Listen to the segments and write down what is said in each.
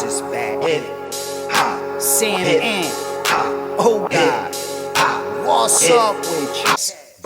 This is bad. Hit it. Sam and oh God, what's up with you?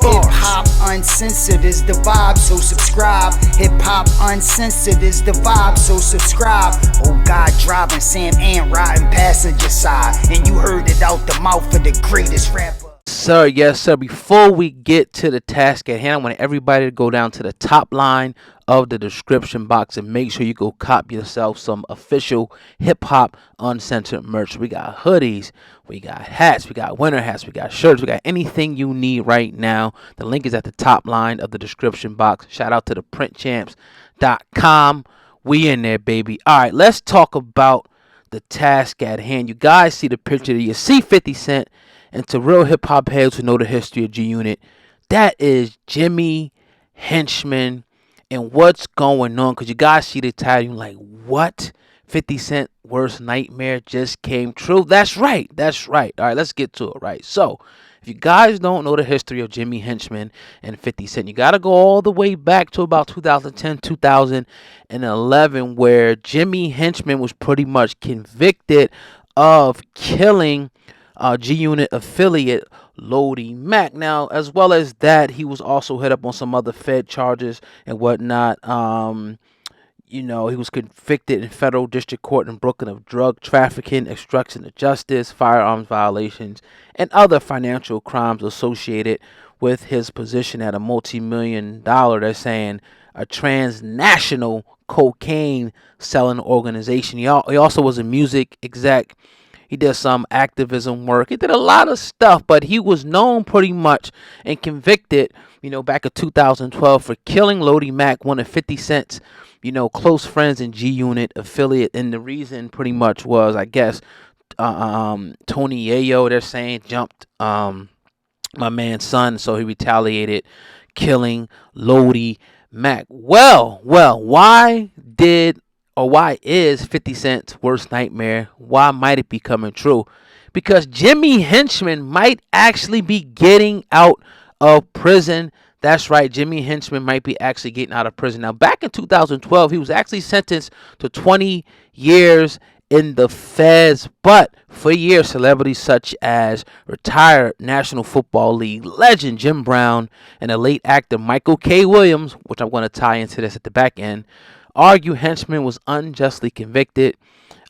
Hip Hop Uncensored is the vibe, so subscribe. Hip Hop Uncensored is the vibe, so subscribe. Oh God, driving Sam and riding passenger side, and you heard it out the mouth of the greatest rapper. Sir, yes, sir. Before we get to the task at hand, I want everybody to go down to the top line of the description box and make sure you go cop yourself some official Hip Hop Uncensored merch. We got hoodies, we got hats, we got winter hats, we got shirts, we got anything you need right now. The link is at the top line of the description box. Shout out to the printchamps.com. We in there, baby. All right, let's talk about the task at hand. You guys see the picture. You see 50 Cent. And to real hip-hop heads who know the history of G-Unit, that is Jimmy Henchman and what's going on. Because you guys see the title, you're like, what? 50 Cent worst nightmare just came true? That's right. That's right. All right, let's get to it, right? So, if you guys don't know the history of Jimmy Henchman and 50 Cent, you got to go all the way back to about 2010, 2011, where Jimmy Henchman was pretty much convicted of killing G-Unit affiliate Lodi Mac. Now, as well as that, he was also hit up on some other Fed charges and whatnot. He was convicted in federal district court in Brooklyn of drug trafficking, obstruction of justice, firearms violations, and other financial crimes associated with his position at a multi-million-dollar, they're saying, a transnational cocaine selling organization. He also was a music exec. He did some activism work. He did a lot of stuff, but he was known pretty much and convicted, back in 2012 for killing Lodi Mac, one of 50 Cent's, close friends and G-Unit affiliate. And the reason pretty much was, I guess, Tony Yayo, they're saying, jumped my man's son, so he retaliated, killing Lodi Mac. Well, why is 50 Cent's worst nightmare? Why might it be coming true? Because Jimmy Henchman might actually be getting out of prison. That's right, Jimmy Henchman might be actually getting out of prison. Now, back in 2012, he was actually sentenced to 20 years in the feds, but for years, celebrities such as retired National Football League legend Jim Brown and the late actor Michael K. Williams, which I'm going to tie into this at the back end, argue Henchman was unjustly convicted,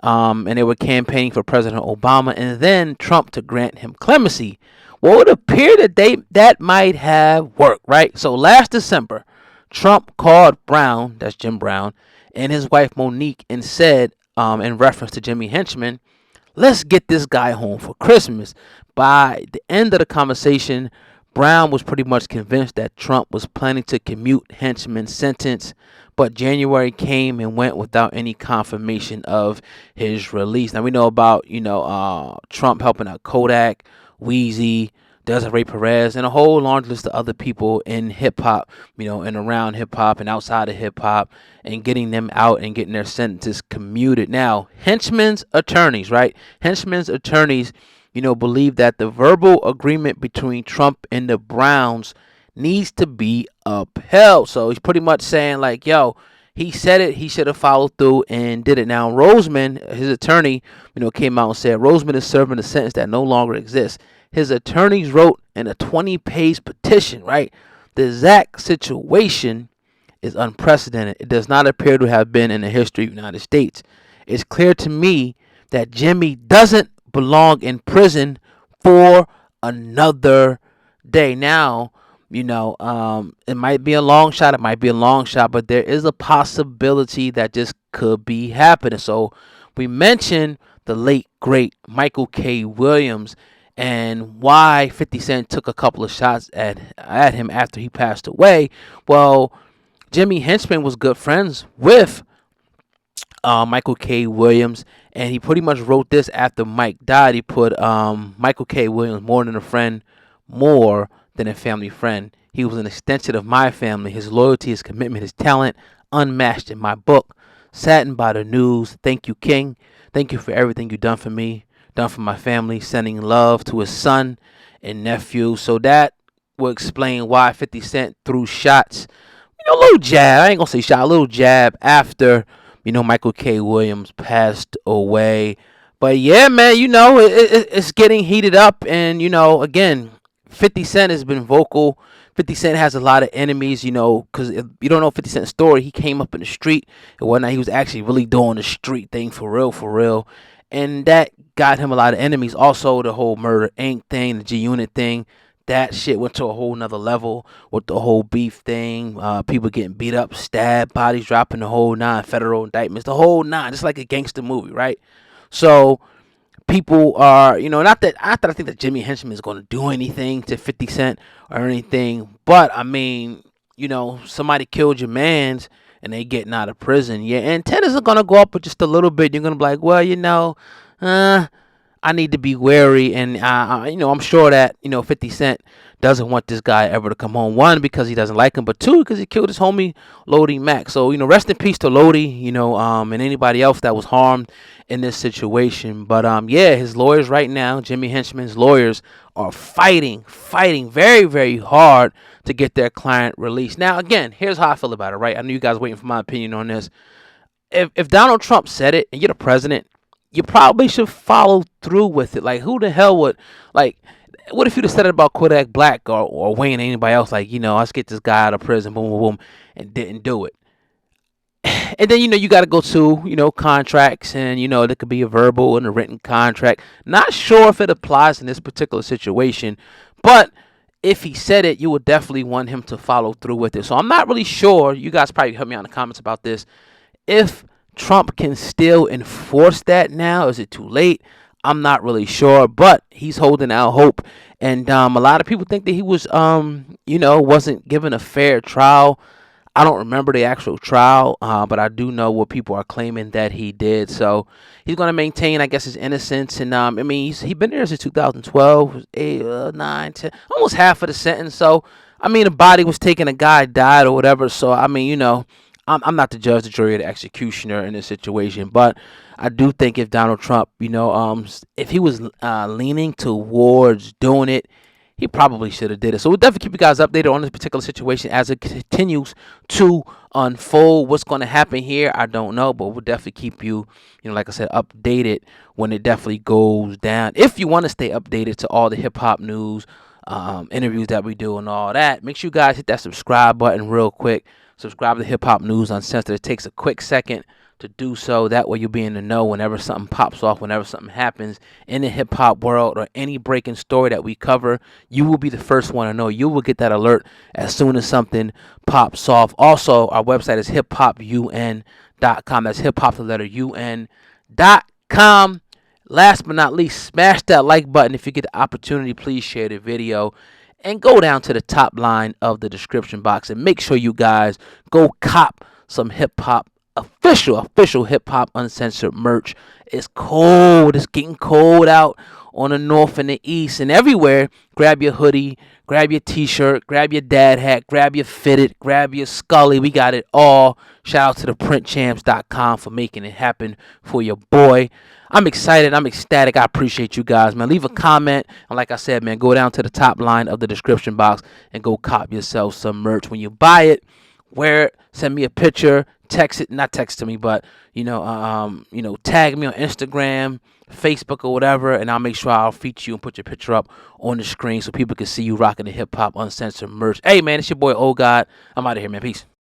and they were campaigning for President Obama and then Trump to grant him clemency. Well, it appeared that might have worked, right? So last December, Trump called Brown, that's Jim Brown, and his wife Monique and said, in reference to Jimmy Henchman, let's get this guy home for Christmas. By the end of the conversation, Brown was pretty much convinced that Trump was planning to commute Henchman's sentence, but January came and went without any confirmation of his release. Now, we know about, Trump helping out Kodak, Weezy, Desiree Perez, and a whole large list of other people in hip-hop, and around hip-hop and outside of hip-hop, and getting them out and getting their sentences commuted. Now, Henchman's attorneys, believe that the verbal agreement between Trump and the Browns needs to be upheld. So he's pretty much saying like, he said it, he should have followed through and did it. Now, Roseman, his attorney, came out and said Roseman is serving a sentence that no longer exists. His attorneys wrote in a 20-page petition, right? The exact situation is unprecedented. It does not appear to have been in the history of the United States. It's clear to me that Jimmy doesn't belong in prison for another day. Now, it might be a long shot. But there is a possibility that this could be happening. So we mentioned the late, great Michael K. Williams and why 50 Cent took a couple of shots at him after he passed away. Well, Jimmy Henchman was good friends with Michael K. Williams, and he pretty much wrote this after Mike died. He put Michael K. Williams, more than a friend, more than a family friend. He was an extension of my family. His loyalty, his commitment, his talent, unmatched in my book. Saddened by the news. Thank you, King. Thank you for everything you've done for me, done for my family, sending love to his son and nephew. So that will explain why 50 Cent threw shots. A little jab. I ain't going to say shot. A little jab after Michael K. Williams passed away. But yeah, man, it's getting heated up. And, again, 50 Cent has been vocal. 50 Cent has a lot of enemies, because if you don't know 50 Cent's story, he came up in the street and whatnot. He was actually really doing the street thing for real, for real. And that got him a lot of enemies. Also, the whole Murder Inc. thing, the G Unit thing, that shit went to a whole nother level with the whole beef thing. People getting beat up, stabbed, bodies dropping, the whole nine, federal indictments, the whole nine, just like a gangster movie, right? So people are, not that I think that Jimmy Henchman is going to do anything to 50 Cent or anything, but I mean, somebody killed your mans and they getting out of prison. Yeah, and tenors are going to go up with just a little bit. You're going to be like, well, I need to be wary, and I'm sure that 50 Cent doesn't want this guy ever to come home. One, because he doesn't like him, but two, because he killed his homie Lodi Mack. So rest in peace to Lodi, and anybody else that was harmed in this situation. But yeah, his lawyers right now, Jimmy Henchman's lawyers, are fighting very, very hard to get their client released. Now, again, here's how I feel about it. Right, I know you guys waiting for my opinion on this. If Donald Trump said it and you're the president, you probably should follow through with it. Like, who the hell would, like, what if you'd have said it about Kodak Black or Wayne or anybody else? Like, let's get this guy out of prison, boom, boom, boom, and didn't do it. And then, you got to go to, contracts, and, there could be a verbal and a written contract. Not sure if it applies in this particular situation, but if he said it, you would definitely want him to follow through with it. So I'm not really sure. You guys probably help me out in the comments about this. If Trump can still enforce that now, is it too late? I'm not really sure, but he's holding out hope. And a lot of people think that he was, wasn't given a fair trial. I don't remember the actual trial, but I do know what people are claiming that he did. So he's going to maintain, I guess, his innocence. And he's been there since 2012, 8, 9, 10, almost half of the sentence. So a body was taken, a guy died or whatever. So I'm not the judge, the jury, or the executioner in this situation, but I do think if Donald Trump, if he was leaning towards doing it, he probably should have did it. So we'll definitely keep you guys updated on this particular situation as it continues to unfold. What's going to happen here, I don't know, but we'll definitely keep you, like I said, updated when it definitely goes down. If you want to stay updated to all the hip hop news, interviews that we do and all that, make sure you guys hit that subscribe button real quick. Subscribe to Hip Hop News Uncensored. It takes a quick second to do so. That way you'll be in the know whenever something pops off, whenever something happens in the hip hop world or any breaking story that we cover. You will be the first one to know. You will get that alert as soon as something pops off. Also, our website is hiphopun.com. That's hip hop, the letter un.com. Last but not least, smash that like button. If you get the opportunity, please share the video. And go down to the top line of the description box and make sure you guys go cop some hip-hop, official hip-hop uncensored merch. It's cold. It's getting cold out on the north and the east and everywhere. Grab your hoodie, grab your t-shirt, grab your dad hat, grab your fitted, grab your Scully. We got it all. Shout out to the printchamps.com for making it happen for your boy. I'm excited. I'm ecstatic. I appreciate you guys, man. Leave a comment. And like I said, man, go down to the top line of the description box and go cop yourself some merch. When you buy it, wear it, send me a picture, text it, not text to me, but, tag me on Instagram, Facebook or whatever, and I'll make sure I'll feature you and put your picture up on the screen so people can see you rocking the hip hop uncensored merch. Hey, man, it's your boy, Oh God. I'm out of here, man. Peace.